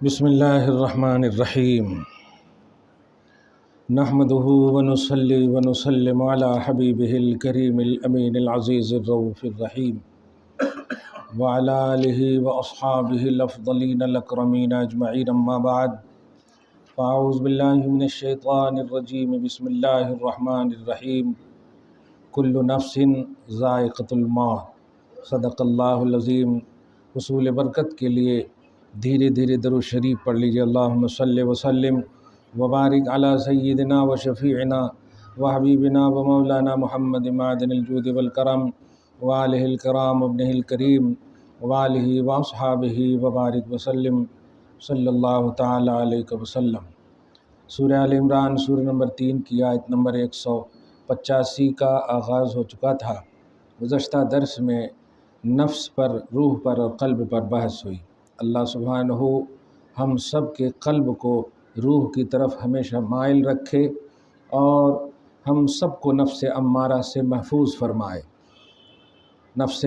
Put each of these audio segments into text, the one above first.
بسم اللہ الرحمن الرحیم نحمده ونصلی ونسلم علی حبیبہ الکریم الامین العزیز الرؤوف الرحیم وعلی آلہ واصحابہ الافضلین الاکرمین اجمعین اما بعد فاعوذ باللہ من الشیطان الرجیم بسم اللہ الرحمن الرحیم کل نفس ذائقۃ الموت صدق اللہ العظیم۔ حصول برکت کے لیے دھیرے دھیرے درود شریف پڑھ لیجیے۔ اللہم صلی وسلم وبارک علی سیدنا و شفیعنا و حبیبنا و مولانا محمد معدن الجود والکرم وآلہ الکرام ابنہ الکریم وآلہ واصحابہ وبارک وسلم صلی اللہ تعالی علیہ وسلم۔ سورہ آل عمران سورہ نمبر 3 کی آیت نمبر 185 کا آغاز ہو چکا تھا۔ گزشتہ درس میں نفس پر، روح پر اور قلب پر بحث ہوئی۔ اللہ سبحانہ ہم سب کے قلب کو روح کی طرف ہمیشہ مائل رکھے اور ہم سب کو نفس امارہ سے محفوظ فرمائے، نفس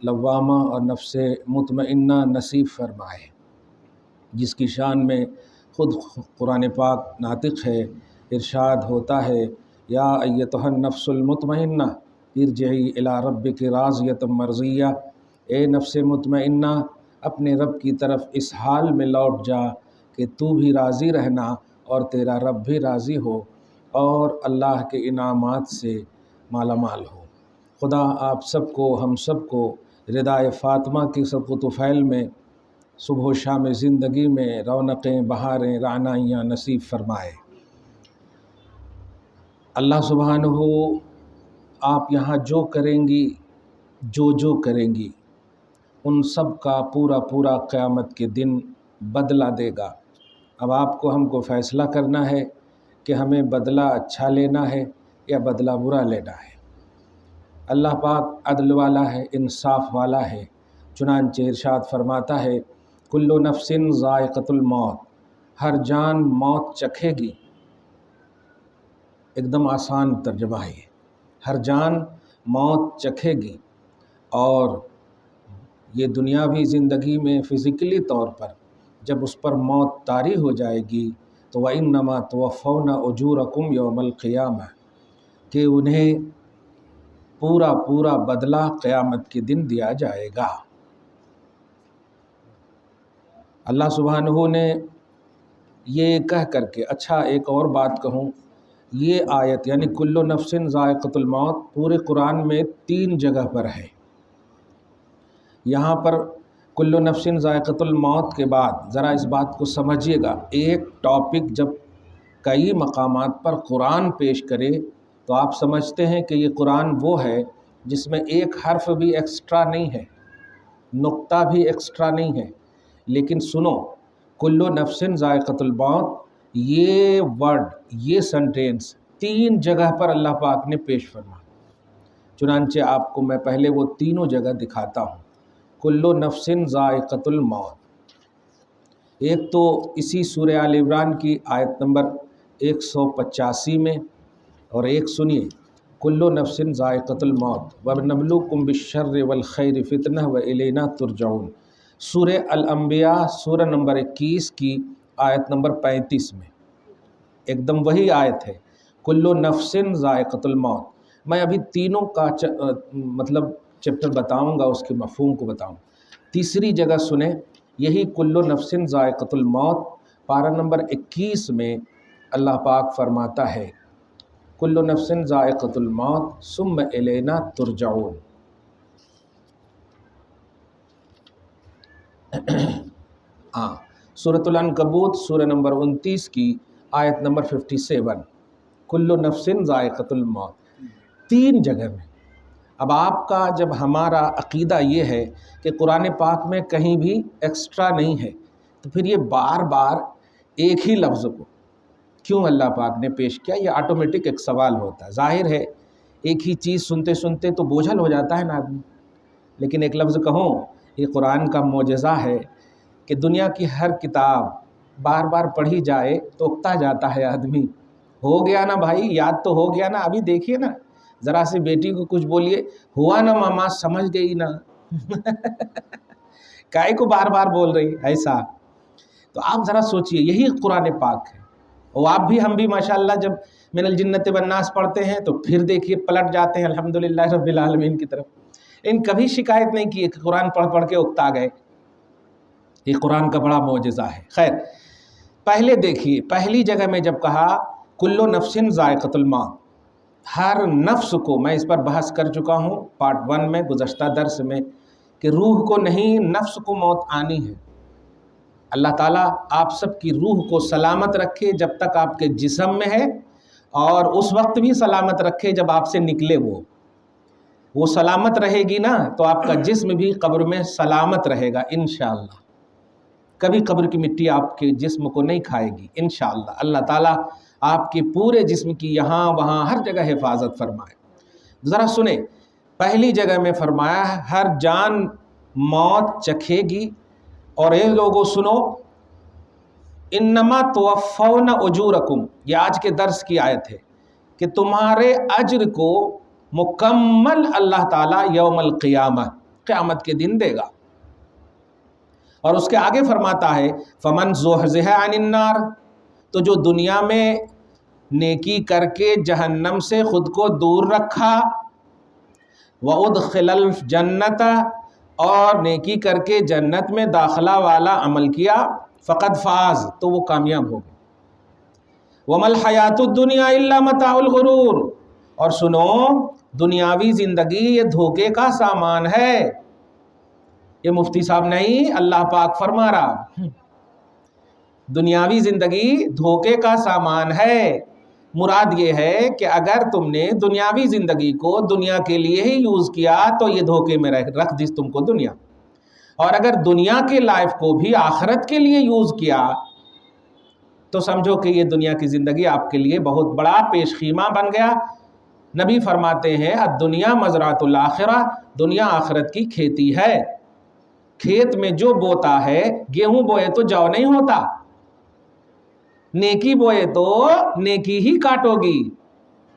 لوامہ اور نفس مطمئنہ نصیب فرمائے، جس کی شان میں خود قرآن پاک ناطق ہے۔ ارشاد ہوتا ہے یا ایتھا النفس المطمئنہ ارجعی الی ربک راضیۃ مرضیہ، اے نفس مطمئنہ اپنے رب کی طرف اس حال میں لوٹ جا کہ تو بھی راضی رہنا اور تیرا رب بھی راضی ہو اور اللہ کے انعامات سے مالا مال ہو۔ خدا آپ سب کو، ہم سب کو ردائے فاطمہ کی صدق و طفیل میں صبح و شام زندگی میں رونقیں، بہاریں، رعنائیاں نصیب فرمائے۔ اللہ سبحانہ آپ یہاں جو کریں گی، جو کریں گی، ان سب کا پورا پورا قیامت کے دن بدلہ دے گا۔ اب آپ کو، ہم کو فیصلہ کرنا ہے کہ ہمیں بدلہ اچھا لینا ہے یا بدلہ برا لینا ہے۔ اللہ پاک عدل والا ہے، انصاف والا ہے، چنانچہ ارشاد فرماتا ہے کل نفس ذائقۃ الموت، ہر جان موت چکھے گی۔ ایک دم آسان ترجمہ ہے، ہر جان موت چکھے گی۔ اور یہ دنیاوی زندگی میں فزیکلی طور پر جب اس پر موت طاری ہو جائے گی تو وَإِنَّمَا تُوَفَّوْنَ أُجُورَكُمْ يَوْمَ الْقِيَامَةِ، کہ انہیں پورا پورا بدلہ قیامت کے دن دیا جائے گا۔ اللہ سبحانہ نے یہ کہہ کر کے، اچھا ایک اور بات کہوں، یہ آیت یعنی کل نفس ذائقۃ الموت پورے قرآن میں 3 جگہ پر ہے۔ یہاں پر کل نفس ذائقۃ الموت کے بعد ذرا اس بات کو سمجھیے گا، ایک ٹاپک جب کئی مقامات پر قرآن پیش کرے تو آپ سمجھتے ہیں کہ یہ قرآن وہ ہے جس میں ایک حرف بھی ایکسٹرا نہیں ہے، نقطہ بھی ایکسٹرا نہیں ہے۔ لیکن سنو، کل نفس ذائقۃ الموت، یہ ورڈ، یہ سنٹینس 3 جگہ پر اللہ پاک نے پیش فرمایا۔ چنانچہ آپ کو میں پہلے وہ تینوں جگہ دکھاتا ہوں۔ کل نفس ذائقۃ الموت، ایک تو اسی سورہ آل عمران کی آیت نمبر 185 میں، اور ایک سنیے کل نفس ذائقۃ الموت وَنَبْلُوكُمْ بِالشَّرِّ وَالْخَيْرِ فِتْنَةً وَإِلَيْنَا تُرْجَعُونَ، سورہ الانبیاء سورہ نمبر 21 کی آیت نمبر 35 میں ایک دم وہی آیت ہے، کل نفس ذائقۃ الموت۔ میں ابھی تینوں کا مطلب چیپٹر بتاؤں گا، اس کے مفہوم کو بتاؤں۔ تیسری جگہ سنیں، یہی کل نفس ذائقۃ الموت پارہ نمبر 21 میں اللہ پاک فرماتا ہے کل نفس ذائقۃ الموت ثم الینا ترجعون۔ سورۃ العنکبوت سورہ نمبر 29 کی آیت نمبر 57، کل نفس ذائقۃ الموت، 3 جگہ میں۔ اب آپ کا، جب ہمارا عقیدہ یہ ہے کہ قرآن پاک میں کہیں بھی ایکسٹرا نہیں ہے، تو تو پھر یہ بار بار ایک ہی لفظ کو کیوں اللہ پاک نے پیش کیا؟ یہ آٹومیٹک ایک سوال ہوتا ہے۔ ظاہر ہے ایک ہی چیز سنتے سنتے تو بوجھل ہو جاتا ہے نا آدمی، لیکن ایک لفظ کہوں، یہ قرآن کا معجزہ ہے کہ دنیا کی ہر کتاب بار بار پڑھی جائے تو اکتا جاتا ہے آدمی۔ ہو گیا نا بھائی، یاد تو ہو گیا نا۔ ابھی دیکھیے نا، ذرا سی بیٹی کو کچھ بولیے، ہوا نا ماما، سمجھ گئی نا کائے کو بار بار بول رہی ایسا؟ تو آپ ذرا سوچئے، یہی قرآن پاک ہے۔ اور آپ بھی ہم بھی ماشاءاللہ جب من الجنت والناس پڑھتے ہیں تو پھر دیکھیے پلٹ جاتے ہیں الحمدللہ رب العالمین کی طرف۔ ان کبھی شکایت نہیں کی کہ قرآن پڑھ پڑھ کے اکتا گئے۔ یہ قرآن کا بڑا معجزہ ہے۔ خیر، پہلے دیکھیے، پہلی جگہ میں جب کہا کل نفس ذائقۃ الموت، ہر نفس کو، میں اس پر بحث کر چکا ہوں پارٹ 1 میں، گزشتہ درس میں، کہ روح کو نہیں، نفس کو موت آنی ہے۔ اللہ تعالیٰ آپ سب کی روح کو سلامت رکھے جب تک آپ کے جسم میں ہے، اور اس وقت بھی سلامت رکھے جب آپ سے نکلے وہ سلامت رہے گی نا تو آپ کا جسم بھی قبر میں سلامت رہے گا انشاءاللہ۔ کبھی قبر کی مٹی آپ کے جسم کو نہیں کھائے گی انشاءاللہ۔ اللہ تعالیٰ آپ کے پورے جسم کی یہاں وہاں ہر جگہ حفاظت فرمائے۔ ذرا سنیں، پہلی جگہ میں فرمایا ہے ہر جان موت چکھے گی، اور اے لوگوں سنو، انما توفون اجورکم، یہ آج کے درس کی آیت ہے کہ تمہارے اجر کو مکمل اللہ تعالیٰ یوم القیامہ، قیامت کے دن دے گا۔ اور اس کے آگے فرماتا ہے فمن زحزح عن النار، تو جو دنیا میں نیکی کر کے جہنم سے خود کو دور رکھا، وادخل الجنت، اور نیکی کر کے جنت میں داخلہ والا عمل کیا، فقد فاز، تو وہ کامیاب ہو گئے۔ وما الحیات الدنیا الا متاع الغرور، اور سنو، دنیاوی زندگی یہ دھوکے کا سامان ہے۔ یہ مفتی صاحب نہیں، اللہ پاک فرما رہا، دنیاوی زندگی دھوکے کا سامان ہے۔ مراد یہ ہے کہ اگر تم نے دنیاوی زندگی کو دنیا کے لیے ہی یوز کیا تو یہ دھوکے میں رکھ دی تم کو دنیا، اور اگر دنیا کے لائف کو بھی آخرت کے لیے یوز کیا تو سمجھو کہ یہ دنیا کی زندگی آپ کے لیے بہت بڑا پیش خیمہ بن گیا۔ نبی فرماتے ہیں الدنیا مزرعۃ الآخرہ، دنیا آخرت کی کھیتی ہے۔ کھیت میں جو بوتا ہے، گیہوں بوئے تو جو نہیں ہوتا، نیکی بوئے تو نیکی ہی کاٹو گی،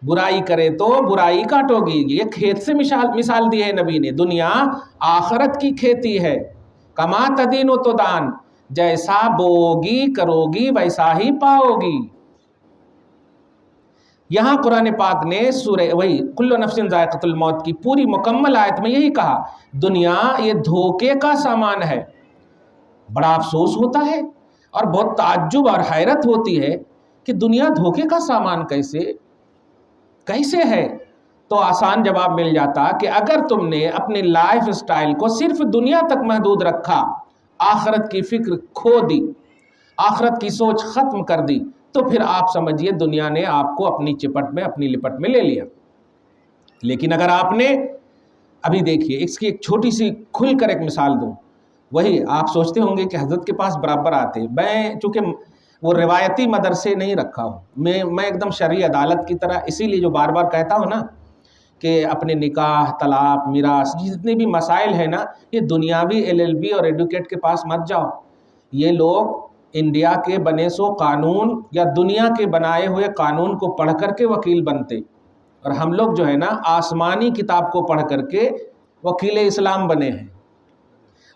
برائی کرے تو برائی کاٹو گی۔ یہ کھیت سے مثال دی ہے نبی نے۔ دنیا آخرت کی کھیتی ہے، کما تدین و تدان، جیسا بوگی کرو گی ویسا ہی پاؤ گی۔ یہاں قرآن پاک نے سورہ وہی کل نفس ذائقۃ الموت کی پوری مکمل آیت میں یہی کہا، دنیا یہ دھوکے کا سامان ہے۔ بڑا افسوس ہوتا ہے اور بہت تعجب اور حیرت ہوتی ہے کہ دنیا دھوکے کا سامان کیسے ہے؟ تو آسان جواب مل جاتا کہ اگر تم نے اپنے لائف اسٹائل کو صرف دنیا تک محدود رکھا، آخرت کی فکر کھو دی، آخرت کی سوچ ختم کر دی، تو پھر آپ سمجھیے دنیا نے آپ کو اپنی چپٹ میں، اپنی لپٹ میں لے لیا۔ لیکن اگر آپ نے، ابھی دیکھیے اس کی ایک چھوٹی سی کھل کر ایک مثال دوں، وہی آپ سوچتے ہوں گے کہ حضرت کے پاس برابر آتے، میں چونکہ وہ روایتی مدرسے نہیں رکھا ہوں، میں ایک دم شرعی عدالت کی طرح، اسی لیے جو بار بار کہتا ہوں نا کہ اپنے نکاح، طلاق، میراث، جتنے بھی مسائل ہیں نا، یہ دنیاوی LLB اور ایڈوکیٹ کے پاس مت جاؤ۔ یہ لوگ انڈیا کے بنے سو قانون یا دنیا کے بنائے ہوئے قانون کو پڑھ کر کے وکیل بنتے، اور ہم لوگ جو ہے نا آسمانی کتاب کو پڑھ کر کے وکیل اسلام بنے ہیں۔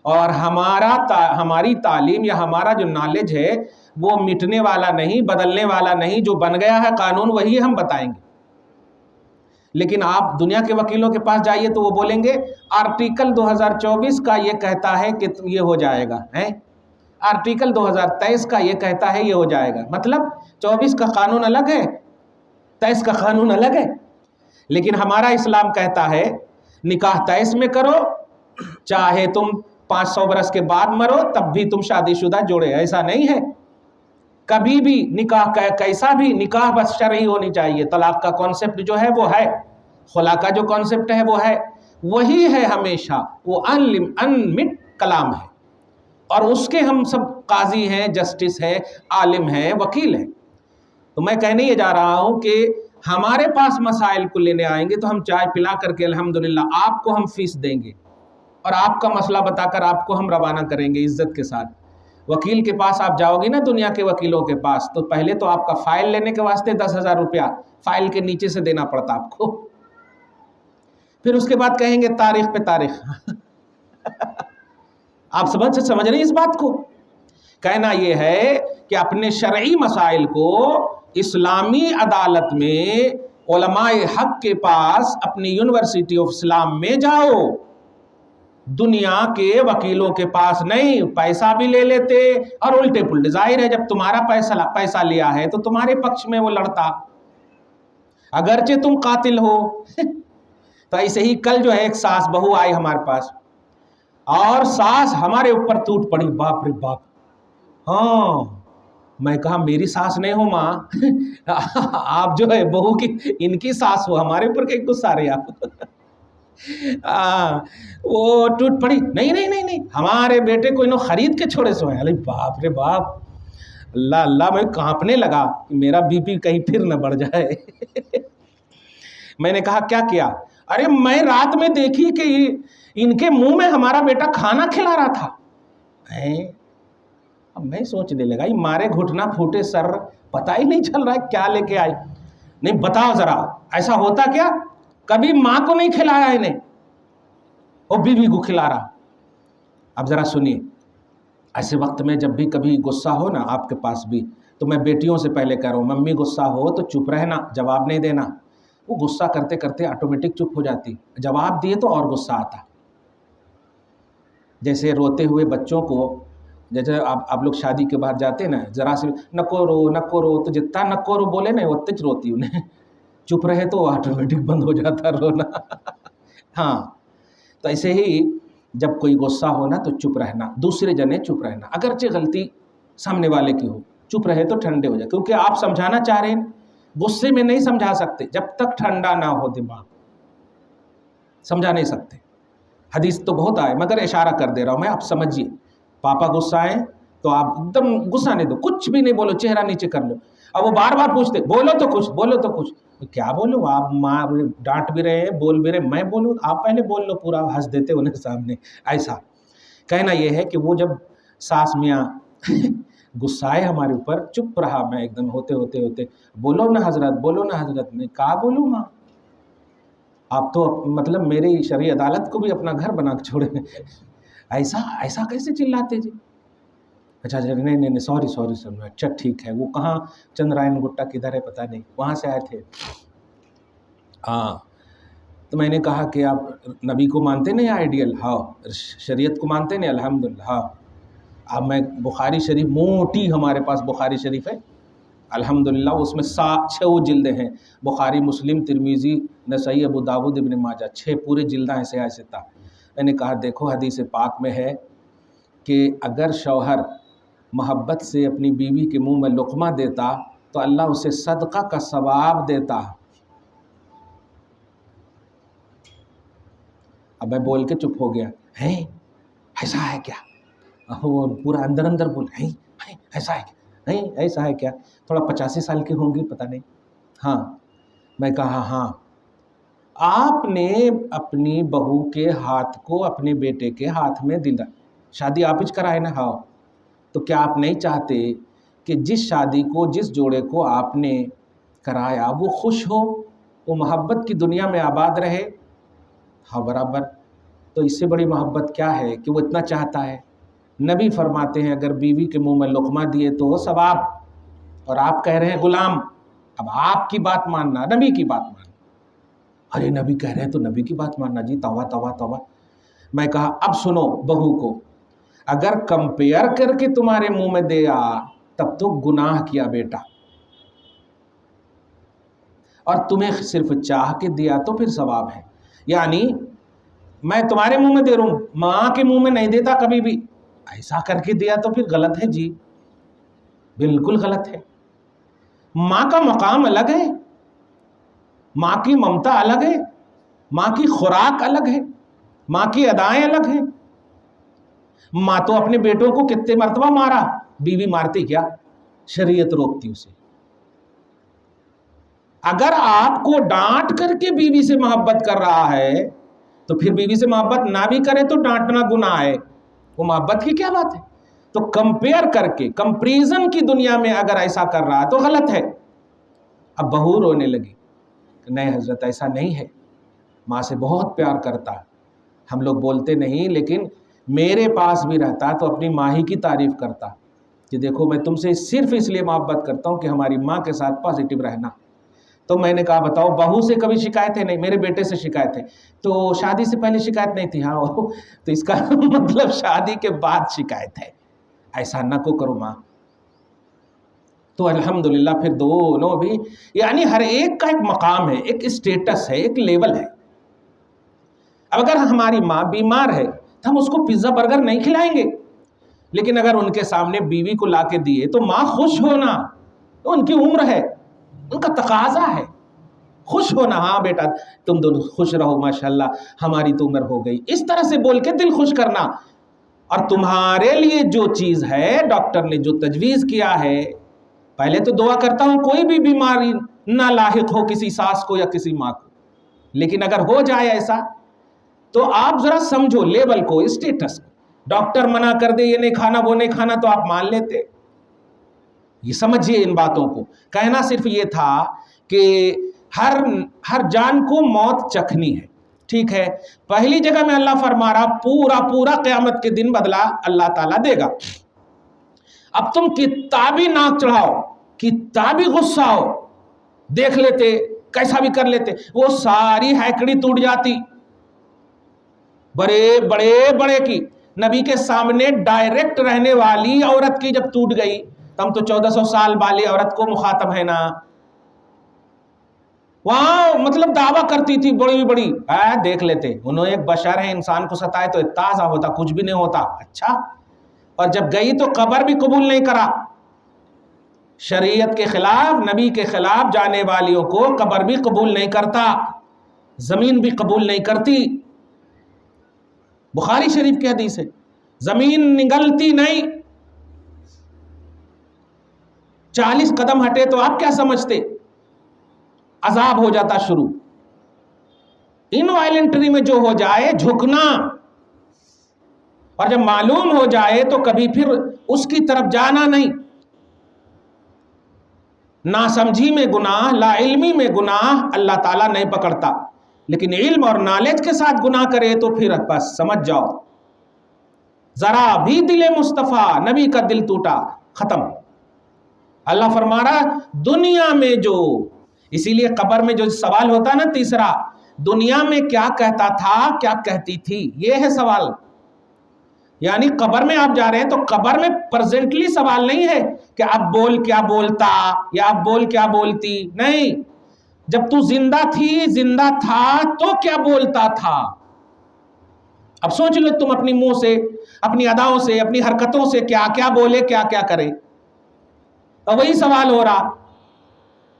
اور ہماری تعلیم یا ہمارا جو نالج ہے وہ مٹنے والا نہیں، بدلنے والا نہیں، جو بن گیا ہے قانون وہی ہم بتائیں گے۔ لیکن آپ دنیا کے وکیلوں کے پاس جائیے تو وہ بولیں گے آرٹیکل 2024 کا یہ کہتا ہے کہ یہ ہو جائے گا، آرٹیکل 2023 کا یہ کہتا ہے یہ ہو جائے گا۔ مطلب 24 کا قانون الگ ہے، 23 کا قانون الگ ہے۔ لیکن ہمارا اسلام کہتا ہے نکاح 23 میں کرو، چاہے تم 500 برس کے بعد مرو تب بھی تم شادی شدہ جوڑے۔ ایسا نہیں ہے، کبھی بھی نکاح کیسا بھی نکاح بس شرعی ہونی چاہیے۔ طلاق کا کانسیپٹ جو ہے وہ ہے، خلا کا جو کانسیپٹ ہے وہ ہے، وہی ہے ہمیشہ، وہ انمٹ کلام ہے۔ اور اس کے ہم سب قاضی ہیں، جسٹس ہے، عالم ہیں، وکیل ہیں۔ تو میں کہنے یہ جا رہا ہوں کہ ہمارے پاس مسائل کو لینے آئیں گے تو ہم چائے پلا کر کے الحمدللہ آپ کو ہم فیس دیں گے، اور آپ کا مسئلہ بتا کر آپ کو ہم روانہ کریں گے عزت کے ساتھ۔ وکیل کے پاس آپ جاؤ گی نا، دنیا کے وکیلوں کے پاس، تو پہلے تو آپ کا فائل لینے کے واسطے 10,000 روپیہ فائل کے نیچے سے دینا پڑتا آپ کو، پھر اس کے بعد کہیں گے تاریخ پہ تاریخ۔ آپ سمجھ رہے ہیں اس بات کو؟ کہنا یہ ہے کہ اپنے شرعی مسائل کو اسلامی عدالت میں علماء حق کے پاس، اپنی یونیورسٹی آف اسلام میں جاؤ، دنیا کے وکیلوں کے پاس نہیں۔ پیسہ بھی لے لیتے اور الٹے پلٹے، ظاہر ہے جب تمہارا پیسہ لیا ہے تو تمہارے پکش میں وہ لڑتا، اگرچہ تم قاتل ہو۔ تو ایسے ہی کل جو ہے ایک ساس بہو آئی ہمارے پاس، اور ساس ہمارے اوپر ٹوٹ پڑی، باپ رے باپ۔ ہاں، میں کہا میری ساس نہیں ہو ماں، آپ جو ہے بہو کی، ان کی ساس ہو، ہمارے اوپر کہیں غصہ آ رہے آپ۔ وہ ٹوٹ پڑی، نہیں ہمارے بیٹے کو انہوں خرید کے چھوڑے سو ہیں۔ ارے باپ رے باپ، اللہ اللہ، میں کانپنے لگا کہ میرا بی پی کہیں پھر نہ بڑھ جائے۔ میں نے کہا کیا کیا؟ ارے میں رات میں دیکھی کہ ان کے منہ میں ہمارا بیٹا کھانا کھلا رہا تھا۔ اب میں سوچنے لگا، یہ مارے گھٹنا پھوٹے سر، پتہ ہی نہیں چل رہا ہے کیا لے کے آئی۔ نہیں بتاؤ ذرا، ایسا ہوتا کیا؟ کبھی ماں کو نہیں کھلایا انہیں، اور بیوی کو کھلا رہا۔ اب ذرا سنیے، ایسے وقت میں جب بھی کبھی غصہ ہو نا آپ کے پاس بھی، تو میں بیٹیوں سے پہلے کہہ رہا ہوں، ممی غصہ ہو تو چپ رہنا، جواب نہیں دینا۔ وہ غصہ کرتے کرتے آٹومیٹک چپ ہو جاتی، جواب دیے تو اور غصہ آتا۔ جیسے روتے ہوئے بچوں کو، جیسے آپ لوگ شادی کے بعد جاتے نا، ذرا سے نکو رو، تو جتنا نکو رو بولے نا اتنے روتی انہیں، چپ رہے تو آٹومیٹک بند ہو جاتا رونا۔ ہاں، تو ایسے ہی جب کوئی غصہ ہونا تو چپ رہنا، دوسرے جنے چپ رہنا، اگرچہ غلطی سامنے والے کی ہو، چپ رہے تو ٹھنڈے ہو جائے، کیونکہ آپ سمجھانا چاہ رہے ہیں، غصے میں نہیں سمجھا سکتے جب تک ٹھنڈا نہ ہو دماغ، سمجھا نہیں سکتے۔ حدیث تو بہت آئے، مگر اشارہ کر دے رہا ہوں میں، آپ سمجھیے۔ پاپا غصہ آئے تو آپ ایک دم غصہ نہیں دو، کچھ بھی نہیں بولو، چہرہ نیچے کر لو۔ اب وہ بار بار پوچھتے بولو تو کچھ، کیا بولوں؟ آپ ماں ڈانٹ بھی رہے ہیں، بول بھی رہے ہیں، میں بولوں؟ آپ پہلے بول لو پورا، ہنس دیتے انہیں سامنے۔ ایسا کہنا یہ ہے کہ وہ جب ساس میاں غصہ آئے ہمارے اوپر، چپ رہا میں ایک دم، ہوتے بولو نا حضرت، میں کہا بولوں ماں؟ آپ تو مطلب میری شرعی عدالت کو بھی اپنا گھر بنا کے چھوڑے، ایسا کیسے چلاتے جی؟ اچھا نہیں سوری اچھا ٹھیک ہے۔ وہ کہاں چندرائن گٹا کدھر ہے پتہ نہیں، وہاں سے آئے تھے۔ ہاں، تو میں نے کہا کہ آپ نبی کو مانتے نہیں آئیڈیل؟ ہاں۔ شریعت کو مانتے نہیں؟ الحمدللہ۔ ہاں۔ اب میں بخاری شریف، موٹی ہمارے پاس بخاری شریف ہے الحمدللہ، اس میں 6 جلدیں ہیں، بخاری، مسلم، ترمذی، نسائی، ابو داؤد، ابن ماجہ، 6 پورے جلدیں ایسے تھا۔ میں نے کہا دیکھو حدیث پاک میں ہے کہ اگر شوہر محبت سے اپنی بیوی کے منہ میں لقمہ دیتا تو اللہ اسے صدقہ کا ثواب دیتا۔ اب میں بول کے چپ ہو گیا، ہیں ایسا ہے کیا؟ وہ پورا اندر بول، ہیں ایسا ہے کیا؟ نہیں ایسا ہے کیا؟ تھوڑا 85 سال کی ہوں گی پتہ نہیں۔ ہاں، میں کہا ہاں، آپ نے اپنی بہو کے ہاتھ کو اپنے بیٹے کے ہاتھ میں دلا، شادی آپ ہی کرائے نا؟ ہاں، تو کیا آپ نہیں چاہتے کہ جس شادی کو، جس جوڑے کو آپ نے کرایا وہ خوش ہو، وہ محبت کی دنیا میں آباد رہے؟ ہاں برابر۔ تو اس سے بڑی محبت کیا ہے کہ وہ اتنا چاہتا ہے؟ نبی فرماتے ہیں اگر بیوی کے منہ میں لقمہ دیے تو وہ ثواب، اور آپ کہہ رہے ہیں غلام۔ اب آپ کی بات ماننا، نبی کی بات ماننا۔ ارے نبی کہہ رہے ہیں تو نبی کی بات ماننا جی، توبہ۔ میں کہا اب سنو بہو کو، اگر کمپیئر کر کے تمہارے منہ میں دیا تب تو گناہ کیا بیٹا، اور تمہیں صرف چاہ کے دیا تو پھر ثواب ہے۔ یعنی میں تمہارے منہ میں دے رہا ہوں، ماں کے منہ میں نہیں دیتا کبھی بھی، ایسا کر کے دیا تو پھر غلط ہے جی، بالکل غلط ہے۔ ماں کا مقام الگ ہے، ماں کی ممتا الگ ہے، ماں کی خوراک الگ ہے، ماں کی ادائیں الگ ہیں۔ ماں تو اپنے بیٹوں کو کتنے مرتبہ مارا، بیوی مارتی کیا؟ شریعت روکتی اسے۔ اگر آپ کو ڈانٹ کر کے بیوی سے محبت کر رہا ہے تو پھر بیوی سے محبت نہ بھی کرے تو ڈانٹنا گناہ ہے، وہ محبت کی کیا بات ہے؟ تو کمپیئر کر کے، کمپریزن کی دنیا میں اگر ایسا کر رہا ہے تو غلط ہے۔ اب بہو رونے لگی کہ نہیں حضرت ایسا نہیں ہے، ماں سے بہت پیار کرتا ہے، ہم لوگ بولتے نہیں، لیکن میرے پاس بھی رہتا تو اپنی ماں ہی کی تعریف کرتا کہ دیکھو میں تم سے صرف اس لیے محبت کرتا ہوں کہ ہماری ماں کے ساتھ پازیٹیو رہنا۔ تو میں نے کہا بتاؤ بہو سے کبھی شکایت ہے؟ نہیں، میرے بیٹے سے شکایت ہے۔ تو شادی سے پہلے شکایت نہیں تھی؟ ہاں۔ تو اس کا مطلب شادی کے بعد شکایت ہے، ایسا نہ کو کرو ماں۔ تو الحمدللہ پھر دونوں بھی، یعنی ہر ایک کا ایک مقام ہے، ایک اسٹیٹس ہے، ایک لیول ہے۔ اب اگر ہماری ماں بیمار ہے تو ہم اس کو پیزا برگر نہیں کھلائیں گے، لیکن اگر ان کے سامنے بیوی کو لا کے دیے تو ماں خوش ہونا، تو ان کی عمر ہے، ان کا تقاضا ہے خوش ہونا۔ ہاں بیٹا تم دونوں خوش رہو، ماشاءاللہ ہماری تو عمر ہو گئی، اس طرح سے بول کے دل خوش کرنا۔ اور تمہارے لیے جو چیز ہے، ڈاکٹر نے جو تجویز کیا ہے، پہلے تو دعا کرتا ہوں کوئی بھی بیماری نہ لاحق ہو کسی ساس کو یا کسی ماں کو، لیکن اگر ہو جائے ایسا تو آپ ذرا سمجھو لیول کو، اسٹیٹس کو۔ ڈاکٹر منع کر دے یہ نہیں کھانا وہ نہیں کھانا تو آپ مان لیتے؟ یہ سمجھیے ان باتوں کو۔ کہنا صرف یہ تھا کہ ہر جان کو موت چکھنی ہے، ٹھیک ہے؟ پہلی جگہ میں اللہ فرما رہا پورا قیامت کے دن بدلہ اللہ تعالیٰ دے گا۔ اب تم کتابی ناک چڑھاؤ، کتابی غصہ ہو، دیکھ لیتے کیسا بھی کر لیتے، وہ ساری ہیکڑی ٹوٹ جاتی۔ بڑے کی نبی کے سامنے ڈائریکٹ رہنے والی عورت کی جب ٹوٹ گئی، تم تو 1400 سال والی عورت کو مخاطب ہے نا، وہاں مطلب دعویٰ کرتی تھی بڑی دیکھ لیتے، انہوں ایک بشر ہے، انسان کو ستائے تو تازہ ہوتا، کچھ بھی نہیں ہوتا۔ اچھا، اور جب گئی تو قبر بھی قبول نہیں کرا۔ شریعت کے خلاف، نبی کے خلاف جانے والیوں کو قبر بھی قبول نہیں کرتا، زمین بھی قبول نہیں کرتی۔ بخاری شریف کی حدیث ہے، زمین نگلتی نہیں۔ 40 قدم ہٹے تو آپ کیا سمجھتے؟ عذاب ہو جاتا شروع۔ انوائلنٹری میں جو ہو جائے جھکنا، اور جب معلوم ہو جائے تو کبھی پھر اس کی طرف جانا نہیں۔ ناسمجھی میں گناہ، لا علمی میں گناہ اللہ تعالیٰ نہیں پکڑتا، لیکن علم اور نالج کے ساتھ گناہ کرے تو پھر بس سمجھ جاؤ ذرا بھی دل مصطفیٰ نبی کا دل ٹوٹا، ختم۔ اللہ فرما رہا دنیا میں جو، اسی لیے قبر میں جو سوال ہوتا نا تیسرا، دنیا میں کیا کہتا تھا کیا کہتی تھی، یہ ہے سوال۔ یعنی قبر میں آپ جا رہے ہیں تو قبر میں پریزنٹلی سوال نہیں ہے کہ اب بول کیا بولتا یا اب بول کیا بولتی، نہیں، جب تو زندہ تھی، زندہ تھا تو کیا بولتا تھا۔ اب سوچ لو تم اپنی منہ سے، اپنی اداؤں سے، اپنی حرکتوں سے کیا کیا بولے، کیا کیا کرے، اور وہی سوال ہو رہا۔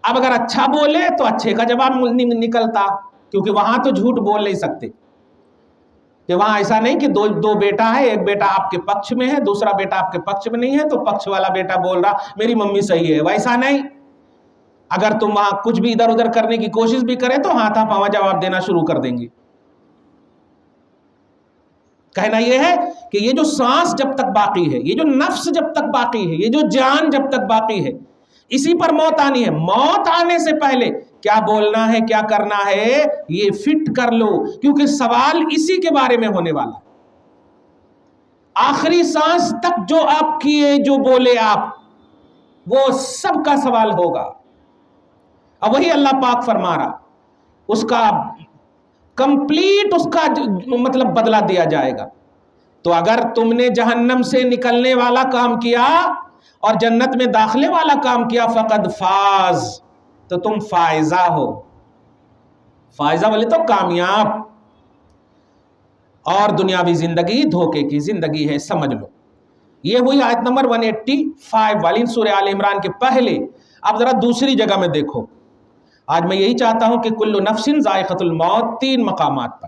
اب اگر اچھا بولے تو اچھے کا جواب نکلتا، کیونکہ وہاں تو جھوٹ بول نہیں سکتے، کہ وہاں ایسا نہیں کہ دو بیٹا ہے، ایک بیٹا آپ کے پکش میں ہے، دوسرا بیٹا آپ کے پکش میں نہیں ہے، تو پکش والا بیٹا بول رہا میری ممی صحیح ہے، ویسا نہیں۔ اگر تم وہاں کچھ بھی ادھر ادھر کرنے کی کوشش بھی کرے تو ہاتھا پاواں جواب دینا شروع کر دیں گے۔ کہنا یہ ہے کہ یہ جو سانس جب تک باقی ہے، یہ جو نفس جب تک باقی ہے، یہ جو جان جب تک باقی ہے، اسی پر موت آنی ہے۔ موت آنے سے پہلے کیا بولنا ہے، کیا کرنا ہے، یہ فٹ کر لو، کیونکہ سوال اسی کے بارے میں ہونے والا ہے۔ آخری سانس تک جو آپ کیے، جو بولے آپ، وہ سب کا سوال ہوگا۔ اب وہی اللہ پاک فرما رہا، اس کا کمپلیٹ اس کا مطلب بدلہ دیا جائے گا۔ تو اگر تم نے جہنم سے نکلنے والا کام کیا اور جنت میں داخلے والا کام کیا، فقد فاز، تو تم فائزہ ہو۔ فائزہ بولے تو کامیاب، اور دنیاوی زندگی دھوکے کی زندگی ہے، سمجھ لو۔ یہ ہوئی آیت نمبر 185 والی سورہ آل عمران کے پہلے۔ اب ذرا دوسری جگہ میں دیکھو، آج میں یہی چاہتا ہوں کہ کل نفس ذائقۃ الموت، 3 مقامات پر۔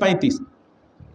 35,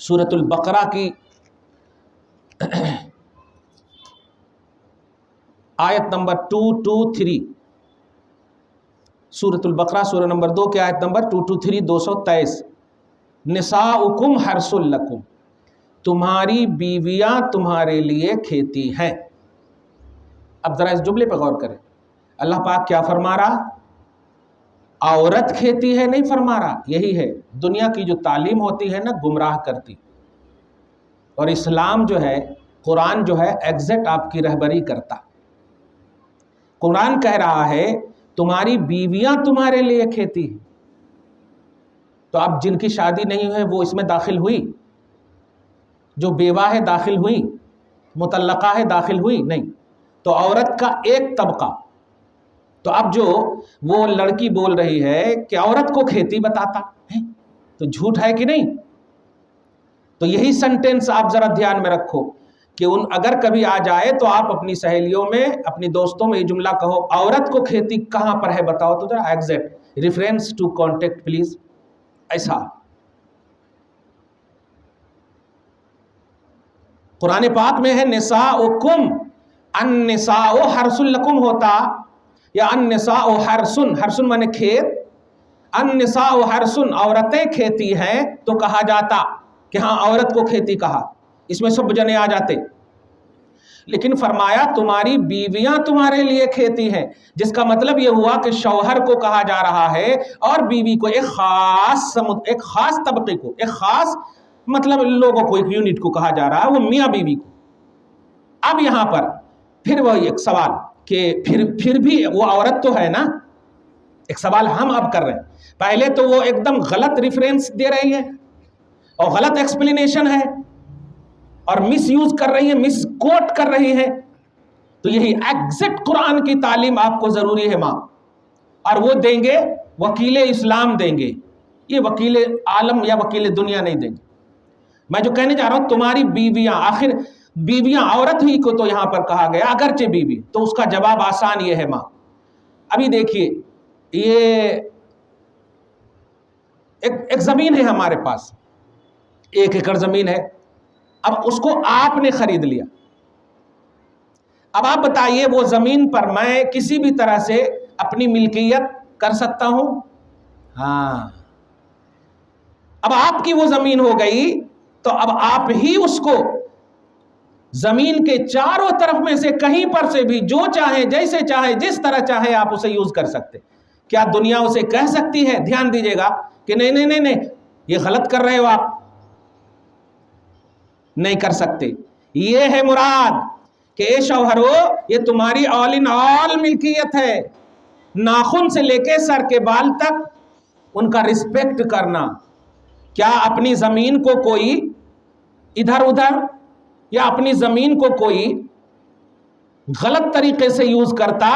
سورۃ البقرہ کی آیت نمبر 223، سورۃ البقرہ سورہ نمبر 2 کے آیت نمبر 223 223، نساؤکم حرث لکم، تمہاری بیویاں تمہارے لیے کھیتی ہیں۔ اب ذرا اس جملے پہ غور کریں، اللہ پاک کیا فرما رہا؟ عورت کھیتی ہے نہیں فرما رہا، یہی ہے دنیا کی جو تعلیم ہوتی ہے نا گمراہ کرتی، اور اسلام جو ہے، قرآن جو ہے ایگزیکٹ آپ کی رہبری کرتا۔ قرآن کہہ رہا ہے تمہاری بیویاں تمہارے لیے کھیتی ہیں، تو اب جن کی شادی نہیں ہے وہ اس میں داخل ہوئی؟ جو بیوہ ہے داخل ہوئی؟ مطلقہ ہے داخل ہوئی؟ نہیں۔ تو عورت کا ایک طبقہ، تو اب جو وہ لڑکی بول رہی ہے کہ عورت کو کھیتی بتاتا ہے، تو جھوٹ ہے کہ نہیں؟ تو یہی سنٹینس آپ ذرا دھیان میں رکھو کہ اگر کبھی آ جائے تو آپ اپنی سہیلیوں میں، اپنی دوستوں میں یہ جملہ کہو، عورت کو کھیتی کہاں پر ہے بتاؤ تو ذرا exact reference to contact please, ایسا۔ قرآن پاک میں ہے نساؤکم، النساء حرث لکم ہوتا، یا النساء حرثن، حرثن مانے کھیت، النساء حرثن عورتیں کھیتی ہیں تو کہا جاتا کہ ہاں عورت کو کھیتی کہا، اس میں سب جنے آ جاتے۔ لیکن فرمایا تمہاری بیویاں تمہارے لیے کھیتی ہیں، جس کا مطلب یہ ہوا کہ شوہر کو کہا جا رہا ہے اور بیوی کو، ایک خاص طبقے کو، ایک خاص مطلب لوگوں کو، ایک یونٹ کو کہا جا رہا ہے، وہ میاں بیوی کو۔ اب یہاں پر پھر وہی ایک سوال کہ پھر بھی وہ عورت تو ہے نا، ایک سوال ہم اب کر رہے ہیں۔ پہلے تو وہ ایک دم غلط ریفرنس دے رہی ہے اور غلط ایکسپلینیشن ہے اور مس یوز کر رہی ہے، مس کوٹ کر رہی ہے، تو یہی ایگزیکٹ قرآن کی تعلیم آپ کو ضروری ہے ماں، اور وہ دیں گے وکیل اسلام دیں گے، یہ وکیل عالم یا وکیل دنیا نہیں دیں گے۔ میں جو کہنے جا رہا ہوں تمہاری بیویاں، آخر بیویاں عورت ہی کو تو یہاں پر کہا گیا اگرچہ بیوی، تو اس کا جواب آسان یہ ہے ماں۔ ابھی دیکھیے یہ ایک زمین ہے ہمارے پاس، 1 ایکڑ زمین ہے، اب اس کو آپ نے خرید لیا، اب آپ بتائیے وہ زمین پر میں کسی بھی طرح سے اپنی ملکیت کر سکتا ہوں؟ ہاں، اب آپ کی وہ زمین ہو گئی تو اب آپ ہی اس کو زمین کے چاروں طرف میں سے کہیں پر سے بھی جو چاہے، جیسے چاہے، جس طرح چاہے آپ اسے یوز کر سکتے۔ کیا دنیا اسے کہہ سکتی ہے، دھیان دیجئے گا، کہ نہیں نہیں نہیں نہیں یہ غلط کر رہے ہو آپ؟ نہیں کر سکتے۔ یہ ہے مراد کہ اے شوہرو، یہ تمہاری آل ان آل ملکیت ہے، ناخن سے لے کے سر کے بال تک ان کا رسپیکٹ کرنا۔ کیا اپنی زمین کو کوئی ادھر ادھر یا اپنی زمین کو کوئی غلط طریقے سے یوز کرتا؟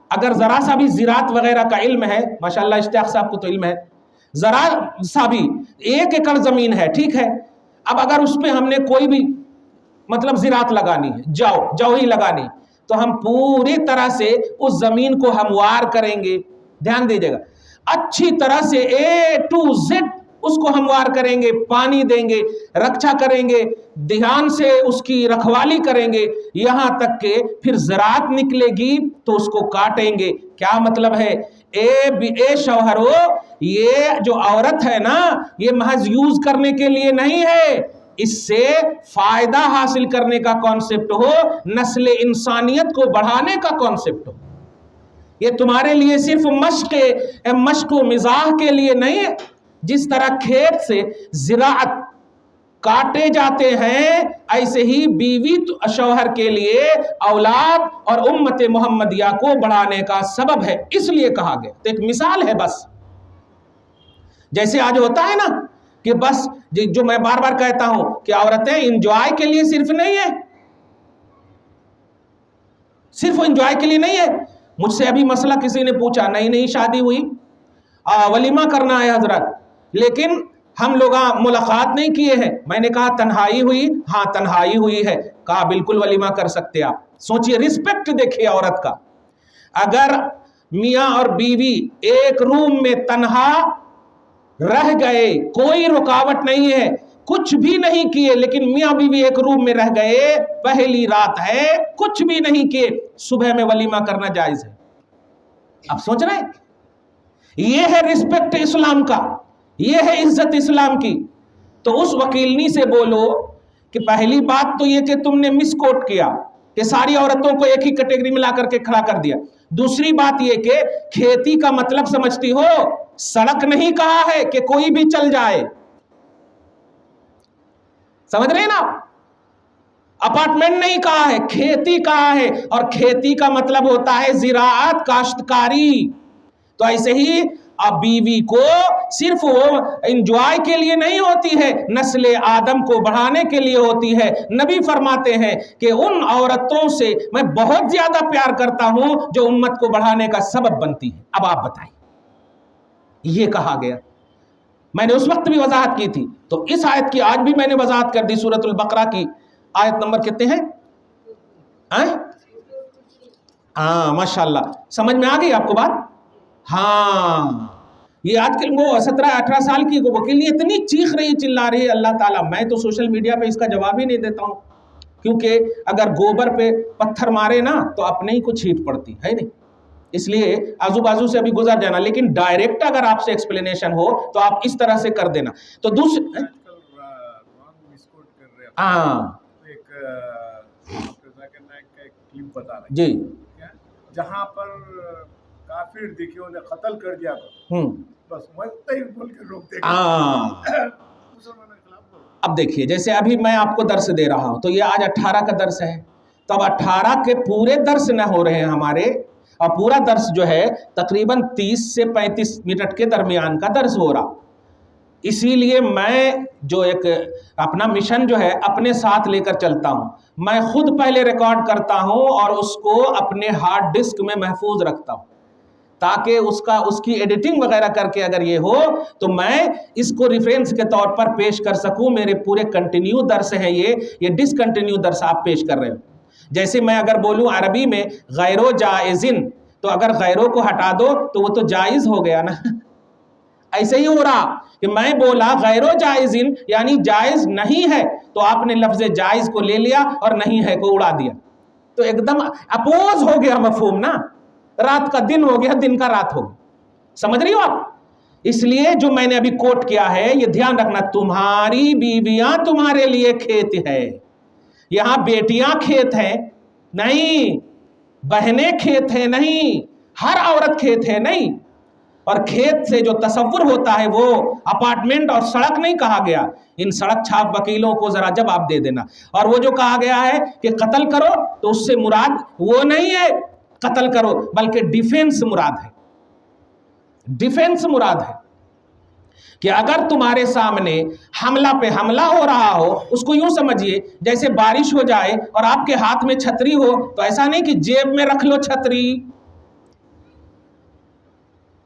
اگر ذرا سا بھی زراعت وغیرہ کا علم ہے، ماشاءاللہ اشتیاق صاحب کو تو علم ہے، ذرا سا بھی 1 ایکڑ زمین ہے، ٹھیک ہے، اب اگر اس پہ ہم نے کوئی بھی مطلب زراعت لگانی ہے، جو ہی لگانی، تو ہم پوری طرح سے اس زمین کو ہموار کریں گے، دھیان دیجئے گا، اچھی طرح سے A to Z اس کو ہموار کریں گے، پانی دیں گے، رکشا کریں گے، دھیان سے اس کی رکھوالی کریں گے، یہاں تک کہ پھر زراعت نکلے گی تو اس کو کاٹیں گے۔ کیا مطلب ہے؟ اے شوہرو، یہ جو عورت ہے نا، یہ محض یوز کرنے کے لیے نہیں ہے، اس سے فائدہ حاصل کرنے کا کانسیپٹ ہو، نسل انسانیت کو بڑھانے کا کانسیپٹ ہو۔ یہ تمہارے لیے صرف مشق و مزاح کے لیے نہیں ہے۔ جس طرح کھیت سے زراعت کاٹے جاتے ہیں، ایسے ہی بیوی شوہر کے لیے اولاد اور امت محمدیہ کو بڑھانے کا سبب ہے، اس لیے کہا گیا۔ تو ایک مثال ہے بس، جیسے آج ہوتا ہے نا کہ بس جو میں بار بار کہتا ہوں کہ عورتیں انجوائے کے لیے صرف نہیں ہے، صرف انجوائے کے لیے نہیں ہے۔ مجھ سے ابھی مسئلہ کسی نے پوچھا، نئی شادی ہوئی، ولیمہ کرنا ہے حضرت، لیکن ہم لوگ ملاقات نہیں کیے ہیں۔ میں نے کہا تنہائی ہوئی؟ ہاں تنہائی ہوئی ہے۔ کہا بالکل ولیمہ کر سکتے آپ۔ سوچئے، رسپیکٹ دیکھیے عورت کا۔ اگر میاں اور بیوی ایک روم میں تنہا رہ گئے، کوئی رکاوٹ نہیں ہے، کچھ بھی نہیں کیے، لیکن میاں بیوی ایک روم میں رہ گئے، پہلی رات ہے، کچھ بھی نہیں کیے، صبح میں ولیمہ کرنا جائز ہے۔ آپ سوچ رہے ہیں؟ یہ ہے رسپیکٹ اسلام کا، یہ ہے عزت اسلام کی۔ تو اس وکیلنی سے بولو کہ پہلی بات تو یہ کہ تم نے مس کوٹ کیا کہ ساری عورتوں کو ایک ہی کیٹیگری میں لا کر کے کھڑا کر دیا۔ دوسری بات یہ کہ کھیتی کا مطلب سمجھتی ہو؟ سڑک نہیں کہا ہے کہ کوئی بھی چل جائے، سمجھ رہے ہیں نا؟ اپارٹمنٹ نہیں کہا ہے، کھیتی کہا ہے، اور کھیتی کا مطلب ہوتا ہے زراعت، کاشتکاری۔ تو ایسے ہی اب بیوی کو صرف وہ انجوائے کے لیے نہیں ہوتی ہے، نسل آدم کو بڑھانے کے لیے ہوتی ہے۔ نبی فرماتے ہیں کہ ان عورتوں سے میں بہت زیادہ پیار کرتا ہوں جو امت کو بڑھانے کا سبب بنتی ہے۔ اب آپ بتائیں، یہ کہا گیا۔ میں نے اس وقت بھی وضاحت کی تھی، تو اس آیت کی آج بھی میں نے وضاحت کر دی۔ سورۃ البقرہ کی آیت نمبر کتنے ہیں؟ ہاں ماشاءاللہ، سمجھ میں آ گئی آپ کو بات؟ ہاں، یہ آج کل وہ 17-18 سال کی وکیل اتنی چیخ رہی، چلا رہی ہے، اللہ تعالیٰ، میں تو سوشل میڈیا پہ اس کا جواب ہی نہیں دیتا ہوں، کیونکہ اگر گوبر پہ پتھر مارے نا تو اپنے ہی کچھ ہیٹ پڑتی ہے نہیں، اس لیے آزو بازو سے ابھی گزر جانا، لیکن ڈائریکٹ اگر آپ سے ایکسپلینیشن ہو تو آپ اس طرح سے کر دینا۔ تو دوسری جی، جہاں پر کافر دیکھے انہیں قتل کر دیا بس وہی بول کے روک دے گا۔ اب دیکھیے، جیسے ابھی میں آپ کو درس دے رہا ہوں، تو یہ آج 18 کا درس ہے، تو اب 18 کے پورے درس نہ ہو رہے ہیں ہمارے، اور پورا درس جو ہے تقریباً 30 سے 35 منٹ کے درمیان کا درس ہو رہا۔ اسی لیے میں جو ایک اپنا مشن جو ہے اپنے ساتھ لے کر چلتا ہوں، میں خود پہلے ریکارڈ کرتا ہوں اور اس کو اپنے ہارڈ ڈسک میں محفوظ رکھتا ہوں، تاکہ اس کی ایڈیٹنگ وغیرہ کر کے اگر یہ ہو تو میں اس کو ریفرنس کے طور پر پیش کر سکوں۔ میرے پورے کنٹینیو درس ہیں، یہ ڈسکنٹینیو درس آپ پیش کر رہے ہو۔ جیسے میں اگر بولوں عربی میں غیر و جائزن، تو اگر غیروں کو ہٹا دو تو وہ تو جائز ہو گیا نا، ایسے ہی ہو رہا کہ میں بولا غیر و جائزن یعنی جائز نہیں ہے، تو آپ نے لفظ جائز کو لے لیا اور نہیں ہے کو اڑا دیا، تو ایک دم اپوز ہو گیا مفہوم نا، رات کا دن ہو گیا، دن کا رات ہو گیا، سمجھ رہی ہو آپ؟ اس لیے جو میں نے ابھی کوٹ کیا ہے یہ دھیان رکھنا، تمہاری بیویاں تمہارے لیے کھیت ہے، یہاں بیٹیاں کھیت ہیں نہیں، بہنیں کھیت ہیں نہیں، ہر عورت کھیت ہے نہیں۔ اور کھیت سے جو تصور ہوتا ہے وہ اپارٹمنٹ اور سڑک نہیں کہا گیا، ان سڑک چھاپ وکیلوں کو ذرا جواب دے دینا۔ اور وہ جو کہا گیا ہے کہ قتل کرو، تو اس سے مراد وہ نہیں ہے قتل کرو، بلکہ ڈیفینس مراد ہے، ڈیفینس مراد ہے کہ اگر تمہارے سامنے حملہ پہ حملہ ہو رہا ہو، اس کو یوں سمجھیے جیسے بارش ہو جائے اور آپ کے ہاتھ میں چھتری ہو، تو ایسا نہیں کہ جیب میں رکھ لو چھتری،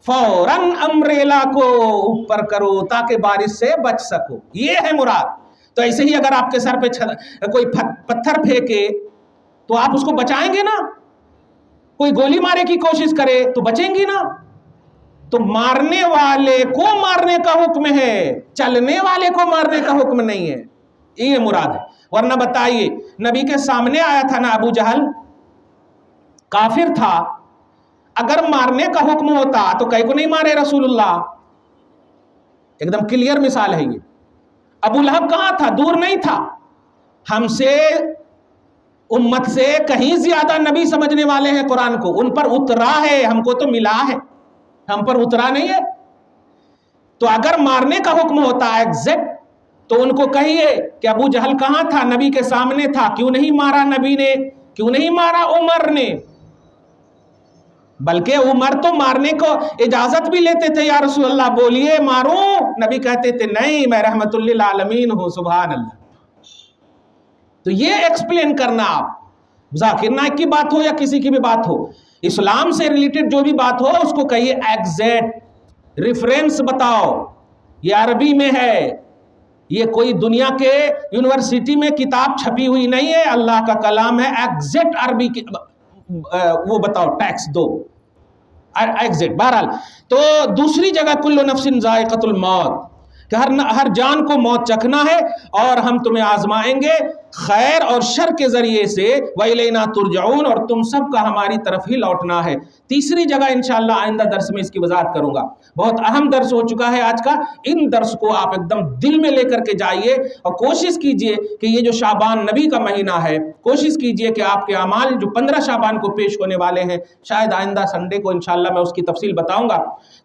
فوراً امبریلا کو اوپر کرو تاکہ بارش سے بچ سکو، یہ ہے مراد۔ تو ایسے ہی اگر آپ کے سر پہ کوئی پتھر پھینکے تو آپ اس کو بچائیں گے نا، کوئی گولی مارے کی کوشش کرے تو بچیں گی نا۔ تو مارنے والے کو مارنے کا حکم ہے، چلنے والے کو مارنے کا حکم نہیں ہے، یہ مراد ہے۔ ورنہ بتائیے، نبی کے سامنے آیا تھا نا ابو جہل، کافر تھا، اگر مارنے کا حکم ہوتا تو کئی کو نہیں مارے رسول اللہ؟ ایک دم کلیئر مثال ہے یہ۔ ابو لہب کہاں تھا؟ دور نہیں تھا، ہم سے امت سے کہیں زیادہ نبی سمجھنے والے ہیں قرآن کو، ان پر اترا ہے، ہم کو تو ملا ہے، ہم پر اترا نہیں ہے۔ تو اگر مارنے کا حکم ہوتا ایگزیکٹ، تو ان کو کہیے کہ ابو جہل کہاں تھا؟ نبی کے سامنے تھا، کیوں نہیں مارا نبی نے؟ کیوں نہیں مارا عمر نے؟ بلکہ عمر تو مارنے کو اجازت بھی لیتے تھے، یا رسول اللہ بولیے ماروں، نبی کہتے تھے نہیں میں رحمت للعالمین ہوں، سبحان اللہ۔ تو یہ ایکسپلین کرنا، آپ ذاکر نائک کی بات ہو یا کسی کی بھی بات ہو، اسلام سے ریلیٹڈ جو بھی بات ہو اس کو کہیے ایگزیکٹ ریفرنس بتاؤ، یہ عربی میں ہے، یہ کوئی دنیا کے یونیورسٹی میں کتاب چھپی ہوئی نہیں ہے، اللہ کا کلام ہے، ایگزیکٹ عربی کی وہ بتاؤ، ٹیکس دو ایگزیکٹ۔ بہرحال تو دوسری جگہ کل نفس ذائقۃ الموت، کہ ہر جان کو موت چکھنا ہے اور ہم تمہیں آزمائیں گے خیر اور شر کے ذریعے سے وَإِلَيْنَا تُرْجَعُونَ، اور تم سب کا ہماری طرف ہی لوٹنا ہے۔ تیسری جگہ انشاءاللہ آئندہ درس میں اس کی وضاحت کروں گا۔ بہت اہم درس ہو چکا ہے آج کا، ان درس کو آپ ایک دم دل میں لے کر کے جائیے اور کوشش کیجئے کہ یہ جو شعبان نبی کا مہینہ ہے، کوشش کیجئے کہ آپ کے اعمال جو 15 شعبان کو پیش ہونے والے ہیں، شاید آئندہ سنڈے کو انشاءاللہ میں اس کی تفصیل بتاؤں گا،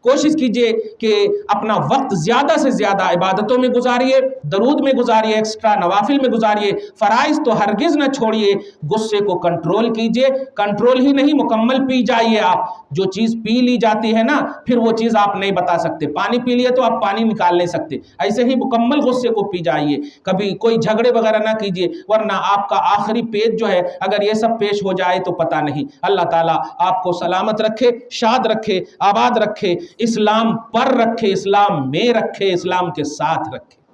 کوشش کیجئے کہ اپنا وقت زیادہ سے زیادہ عبادتوں میں گزاریے، درود میں گزاریے، ایکسٹرا نوافل میں گزاریے، فرائض تو ہرگز نہ چھوڑیے، غصے کو کنٹرول کیجئے، کنٹرول ہی نہیں مکمل پی جائیے آپ۔ جو چیز پی لی جاتی ہے نا پھر وہ چیز آپ نہیں بتا سکتے، پانی پی لیے تو آپ پانی نکال نہیں سکتے، ایسے ہی مکمل غصے کو پی جائیے، کبھی کوئی جھگڑے وغیرہ نہ کیجئے، ورنہ آپ کا آخری پیج جو ہے اگر یہ سب پیش ہو جائے تو پتہ نہیں۔ اللہ تعالیٰ آپ کو سلامت رکھے، شاد رکھے، آباد رکھے، اسلام پر رکھے، اسلام میں رکھے، اسلام کے ساتھ رکھے۔